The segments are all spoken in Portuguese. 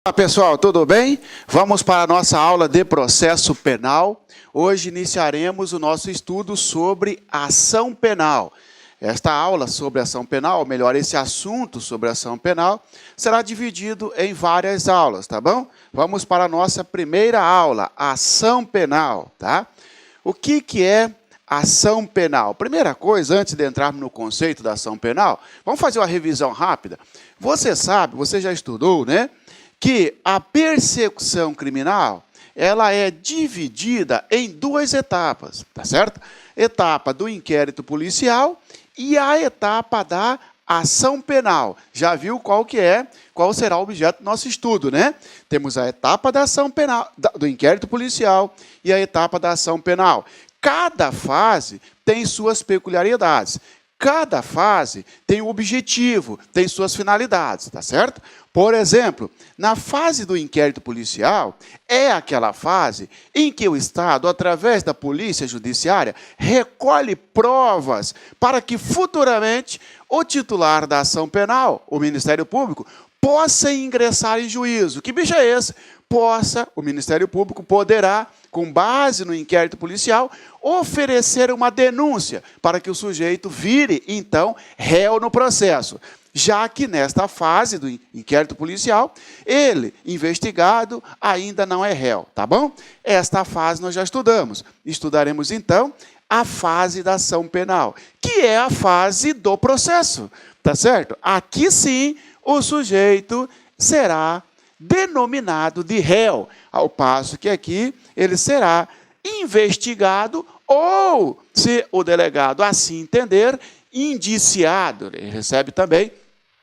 Olá pessoal, tudo bem? Vamos para a nossa aula de processo penal. Hoje iniciaremos o nosso estudo sobre ação penal. Esta aula sobre ação penal, ou melhor, esse assunto sobre ação penal, será dividido em várias aulas, tá bom? Vamos para a nossa primeira aula, ação penal, tá? O que é ação penal? Primeira coisa, antes de entrarmos no conceito da ação penal, vamos fazer uma revisão rápida. Você sabe, você já estudou, né? Que a persecução criminal, ela é dividida em duas etapas, tá certo? Etapa do inquérito policial e a etapa da ação penal. Já viu qual será o objeto do nosso estudo, né? Temos a etapa da ação penal, do inquérito policial e a etapa da ação penal. Cada fase tem suas peculiaridades. Cada fase tem um objetivo, tem suas finalidades, tá certo? Por exemplo, na fase do inquérito policial, é aquela fase em que o Estado, através da polícia judiciária, recolhe provas para que futuramente o titular da ação penal, o Ministério Público, possa ingressar em juízo. Que bicho é esse? O Ministério Público poderá, com base no inquérito policial, oferecer uma denúncia para que o sujeito vire, então, réu no processo. Já que nesta fase do inquérito policial, ele, investigado, ainda não é réu, tá bom? Esta fase nós já estudamos. Estudaremos, então, a fase da ação penal, que é a fase do processo, tá certo? Aqui sim, o sujeito será denominado de réu, ao passo que aqui ele será investigado ou, se o delegado assim entender, indiciado. Ele recebe também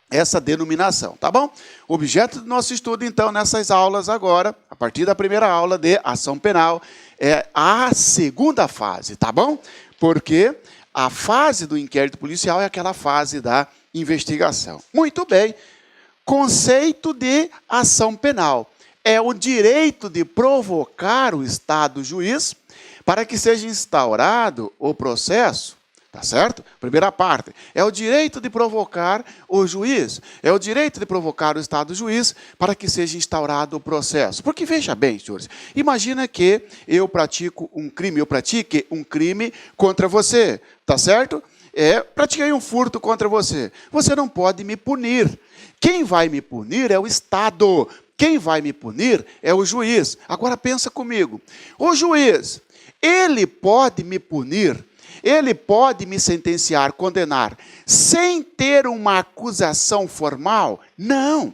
essa denominação, tá bom? O objeto do nosso estudo, então, nessas aulas agora, a partir da primeira aula de ação penal, é a segunda fase, tá bom? Porque a fase do inquérito policial é aquela fase da investigação. Muito bem. Conceito de ação penal. É o direito de provocar o Estado juiz para que seja instaurado o processo, tá certo? Primeira parte, é o direito de provocar o juiz, é o direito de provocar o Estado juiz para que seja instaurado o processo. Porque, veja bem, senhores, imagina que eu pratique um crime contra você, tá certo? Pratiquei um furto contra você. Você não pode me punir. Quem vai me punir é o Estado. Quem vai me punir é o juiz. Agora pensa comigo. O juiz, ele pode me punir, ele pode me sentenciar, condenar, sem ter uma acusação formal? Não.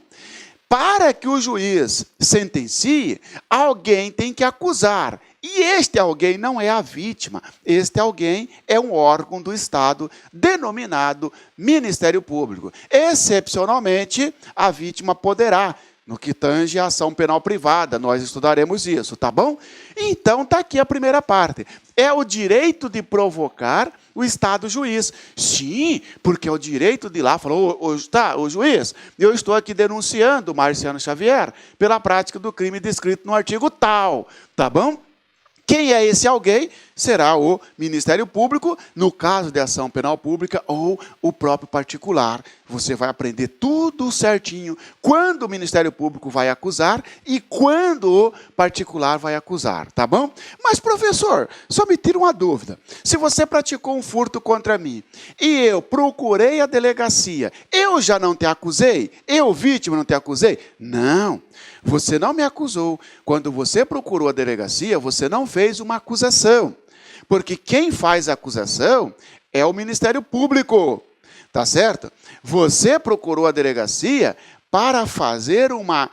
Para que o juiz sentencie, alguém tem que acusar. E este alguém não é a vítima, este alguém é um órgão do Estado denominado Ministério Público. Excepcionalmente, a vítima poderá, no que tange a ação penal privada, nós estudaremos isso, tá bom? Então, está aqui a primeira parte. É o direito de provocar o Estado juiz. Sim, porque é o direito de ir lá, falou, o juiz, eu estou aqui denunciando o Marciano Xavier pela prática do crime descrito no artigo tal, tá bom? Quem é esse alguém? Será o Ministério Público, no caso de ação penal pública, ou o próprio particular. Você vai aprender tudo certinho, quando o Ministério Público vai acusar e quando o particular vai acusar, tá bom? Mas, professor, só me tira uma dúvida. Se você praticou um furto contra mim e eu procurei a delegacia, eu já não te acusei? Eu, vítima, não te acusei? Não. Você não me acusou. Quando você procurou a delegacia, você não fez uma acusação. Porque quem faz a acusação é o Ministério Público. Tá certo? Você procurou a delegacia para fazer uma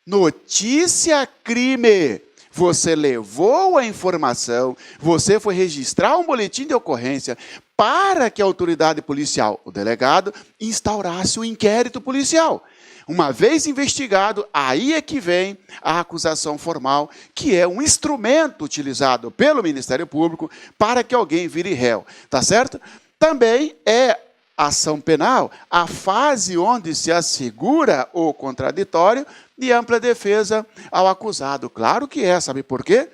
notícia-crime. Você levou a informação, você foi registrar um boletim de ocorrência para que a autoridade policial, o delegado, instaurasse o inquérito policial. Uma vez investigado, aí é que vem a acusação formal, que é um instrumento utilizado pelo Ministério Público para que alguém vire réu, tá certo? Também é ação penal a fase onde se assegura o contraditório de ampla defesa ao acusado. Claro que é, sabe por quê?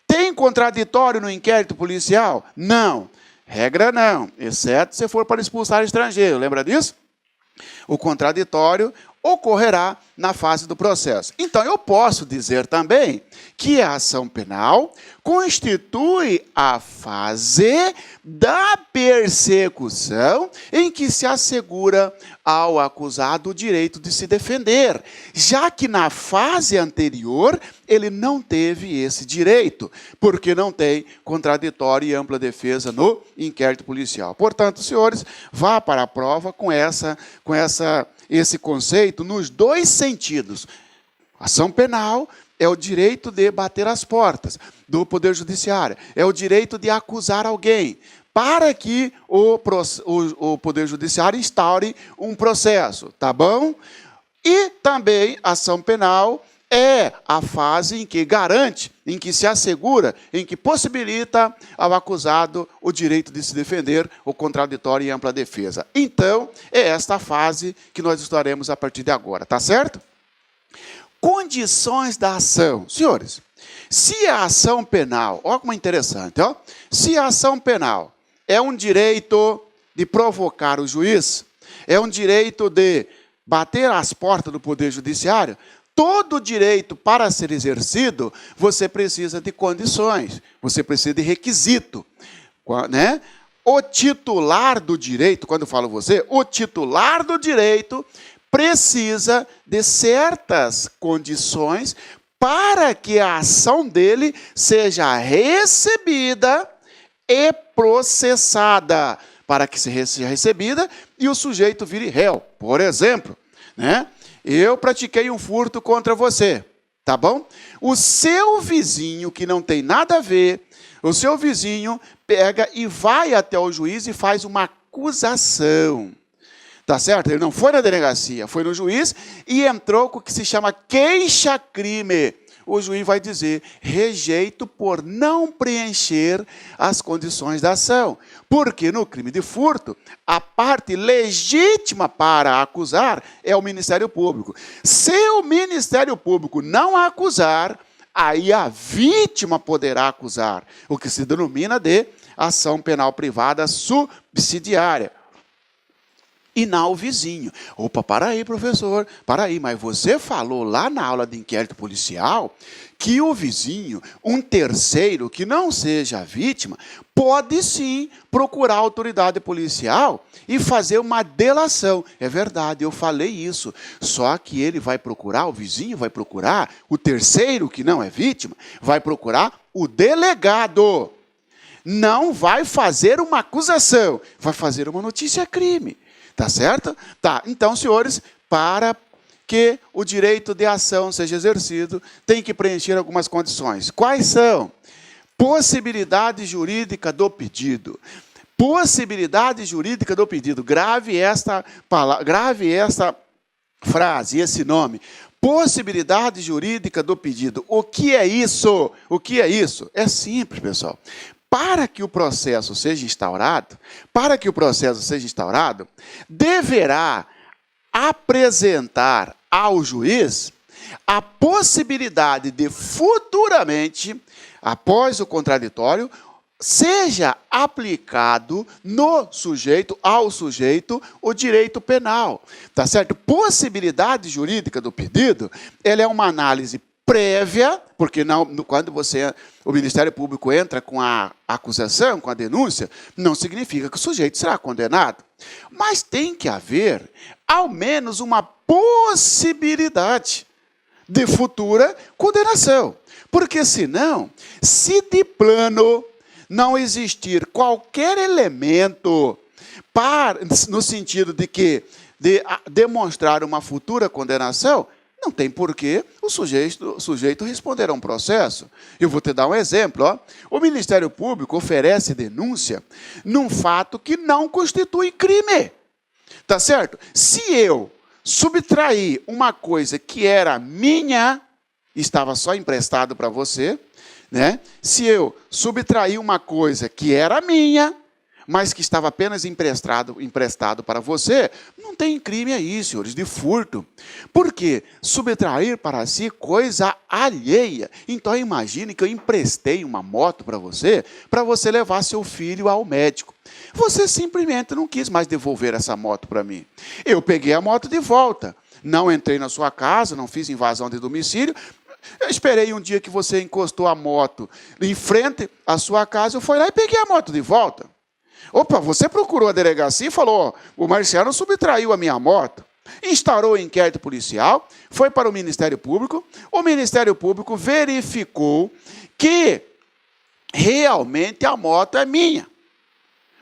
Tem contraditório no inquérito policial? Não. Regra não, exceto se for para expulsar estrangeiro. Lembra disso? O contraditório ocorrerá na fase do processo. Então, eu posso dizer também que a ação penal constitui a fase da persecução em que se assegura ao acusado o direito de se defender, já que na fase anterior ele não teve esse direito, porque não tem contraditório e ampla defesa no inquérito policial. Portanto, senhores, vá para a prova com esse conceito nos dois sentidos. Ação penal é o direito de bater as portas do Poder Judiciário, é o direito de acusar alguém, para que o Poder Judiciário instaure um processo, tá bom? E também ação penal é a fase em que garante, em que se assegura, em que possibilita ao acusado o direito de se defender, o contraditório e ampla defesa. Então, é esta fase que nós estudaremos a partir de agora, tá certo? Condições da ação. Senhores, se a ação penal, olha como é interessante, ó, se a ação penal é um direito de provocar o juiz, é um direito de bater às portas do Poder Judiciário, todo direito para ser exercido, você precisa de condições, você precisa de requisito, né? O titular do direito, quando eu falo você, o titular do direito precisa de certas condições para que a ação dele seja recebida e processada, para que seja recebida e o sujeito vire réu. Por exemplo, né? Eu pratiquei um furto contra você, tá bom? O seu vizinho, que não tem nada a ver, o seu vizinho pega e vai até o juiz e faz uma acusação. Tá certo? Ele não foi na delegacia, foi no juiz e entrou com o que se chama queixa-crime. O juiz vai dizer, rejeito por não preencher as condições da ação. Porque no crime de furto, a parte legítima para acusar é o Ministério Público. Se o Ministério Público não acusar, aí a vítima poderá acusar, o que se denomina de ação penal privada subsidiária. E não o vizinho. Opa, para aí, professor, para aí, mas você falou lá na aula de inquérito policial que o vizinho, um terceiro que não seja a vítima, pode sim procurar a autoridade policial e fazer uma delação. É verdade, eu falei isso. Só que ele vai procurar, o vizinho vai procurar, o terceiro que não é vítima, vai procurar o delegado. Não vai fazer uma acusação, vai fazer uma notícia-crime. Tá certo? Tá. Então, senhores, para que o direito de ação seja exercido, tem que preencher algumas condições. Quais são? Possibilidade jurídica do pedido. Possibilidade jurídica do pedido. Grave esta frase, esse nome. Possibilidade jurídica do pedido. O que é isso? O que é isso? É simples, pessoal. Para que o processo seja instaurado, deverá apresentar ao juiz a possibilidade de futuramente, após o contraditório, seja aplicado ao sujeito o direito penal. Tá certo? Possibilidade jurídica do pedido, ela é uma análise prévia, porque quando o Ministério Público entra com a acusação, com a denúncia, não significa que o sujeito será condenado. Mas tem que haver, ao menos, uma possibilidade de futura condenação. Porque, senão, se de plano não existir qualquer elemento no sentido de demonstrar uma futura condenação, não tem porquê o sujeito responder a um processo. Eu vou te dar um exemplo. Ó. O Ministério Público oferece denúncia num fato que não constitui crime. Tá certo? Se eu subtrair uma coisa que era minha, estava só emprestado para você, né? Se eu subtrair uma coisa que era minha, mas que estava apenas emprestado para você, não tem crime aí, senhores, de furto. Por quê? Subtrair para si coisa alheia. Então, imagine que eu emprestei uma moto para você levar seu filho ao médico. Você simplesmente não quis mais devolver essa moto para mim. Eu peguei a moto de volta. não entrei na sua casa, não fiz invasão de domicílio, eu esperei um dia que você encostou a moto em frente à sua casa, eu fui lá e peguei a moto de volta. Opa, você procurou a delegacia e falou, o Marciano subtraiu a minha moto. Instaurou o inquérito policial, foi para o Ministério Público verificou que realmente a moto é minha.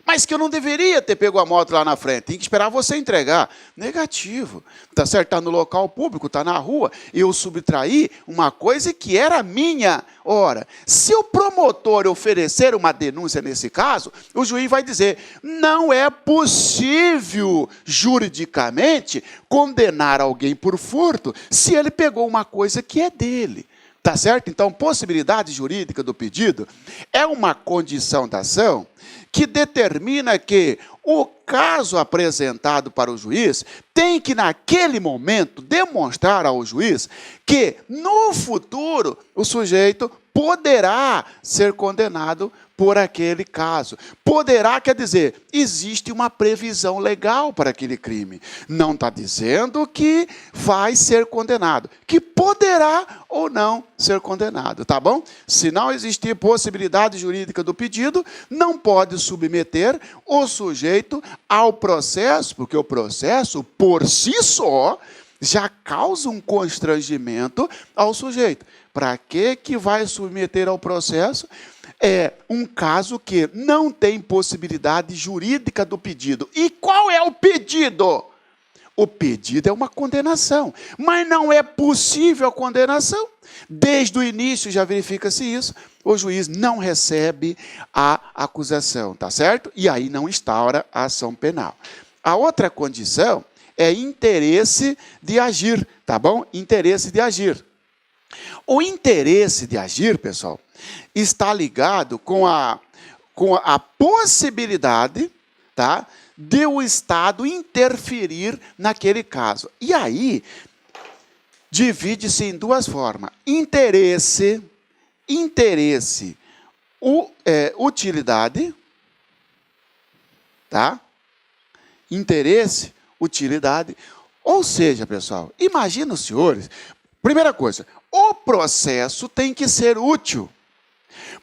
Mas que eu não deveria ter pego a moto lá na frente, tem que esperar você entregar. Negativo. Está certo, está no local público, está na rua, eu subtraí uma coisa que era minha. Ora, se o promotor oferecer uma denúncia nesse caso, o juiz vai dizer, não é possível, juridicamente, condenar alguém por furto, se ele pegou uma coisa que é dele. Tá certo? Então, possibilidade jurídica do pedido é uma condição da ação que determina que o caso apresentado para o juiz tem que, naquele momento, demonstrar ao juiz que, no futuro, o sujeito poderá ser condenado por aquele caso. Poderá, quer dizer, existe uma previsão legal para aquele crime. Não está dizendo que vai ser condenado, que poderá ou não ser condenado, tá bom? Se não existir possibilidade jurídica do pedido, não pode submeter o sujeito ao processo, porque o processo, por si só, já causa um constrangimento ao sujeito. Para que vai submeter ao processo? É um caso que não tem possibilidade jurídica do pedido. E qual é o pedido? O pedido é uma condenação, mas não é possível a condenação. Desde o início já verifica-se isso, o juiz não recebe a acusação, tá certo? E aí não instaura a ação penal. A outra condição é interesse de agir, tá bom? Interesse de agir. O interesse de agir, pessoal, está ligado com a possibilidade, tá, de o Estado interferir naquele caso. E aí, divide-se em duas formas. Utilidade, tá? Interesse, utilidade. Ou seja, pessoal, imagina os senhores, primeira coisa, o processo tem que ser útil.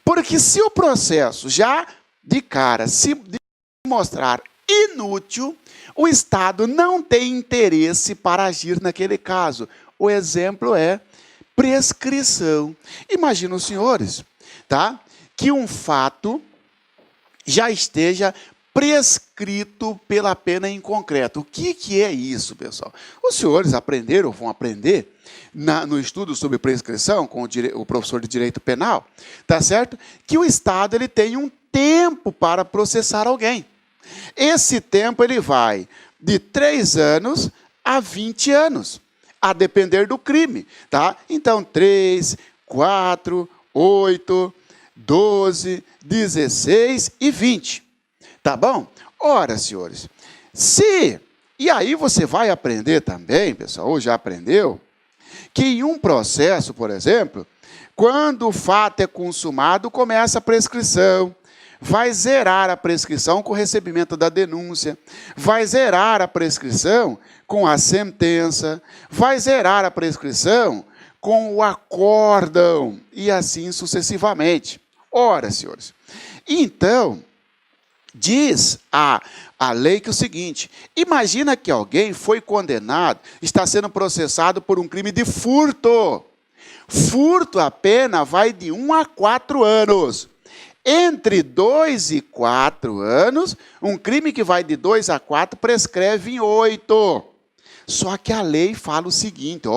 Porque se o processo já, de cara, se mostrar inútil, o Estado não tem interesse para agir naquele caso. O exemplo é prescrição. Imagina os senhores, tá, que um fato já esteja prescrito pela pena em concreto. O que é isso, pessoal? Os senhores aprenderam, vão aprender, no estudo sobre prescrição, com o professor de Direito Penal, tá certo? Que o Estado ele tem um tempo para processar alguém. Esse tempo ele vai de 3 anos a 20 anos, a depender do crime, tá? Então, 3, 4, 8, 12, 16 e 20. Tá bom? Ora, senhores, e aí você vai aprender também, pessoal, ou já aprendeu, que em um processo, por exemplo, quando o fato é consumado, começa a prescrição, vai zerar a prescrição com o recebimento da denúncia, vai zerar a prescrição com a sentença, vai zerar a prescrição com o acórdão, e assim sucessivamente. Ora, senhores, então, diz a lei que é o seguinte, imagina que alguém foi condenado, está sendo processado por um crime de furto. Furto, a pena vai de 1 a 4 anos. Entre 2 e 4 anos, um crime que vai de 2 a 4 prescreve em 8. Só que a lei fala o seguinte,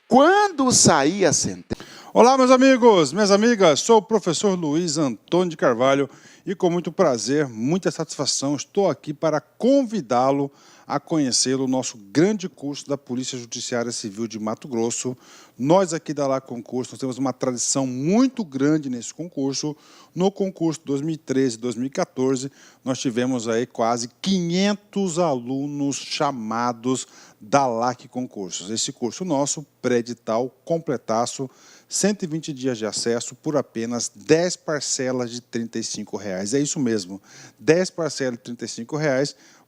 quando sair a sentença... Olá, meus amigos, minhas amigas, sou o professor Luiz Antônio de Carvalho e com muito prazer, muita satisfação, estou aqui para convidá-lo a conhecer o nosso grande curso da Polícia Judiciária Civil de Mato Grosso. Nós aqui da La Concurso, nós temos uma tradição muito grande nesse concurso. No concurso 2013 e 2014, nós tivemos aí quase 500 alunos chamados da LAC Concursos. Esse curso nosso, pré-edital, completaço, 120 dias de acesso por apenas 10 parcelas de R$ 35. É isso mesmo, 10 parcelas de R$ 35,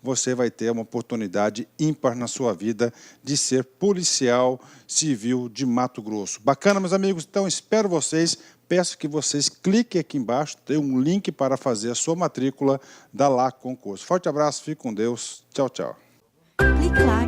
você vai ter uma oportunidade ímpar na sua vida de ser policial civil de Mato Grosso. Bacana, meus amigos? Então, espero vocês. Peço que vocês cliquem aqui embaixo, tem um link para fazer a sua matrícula da LA Concurso. Forte abraço, fique com Deus. Tchau, tchau. Clique lá.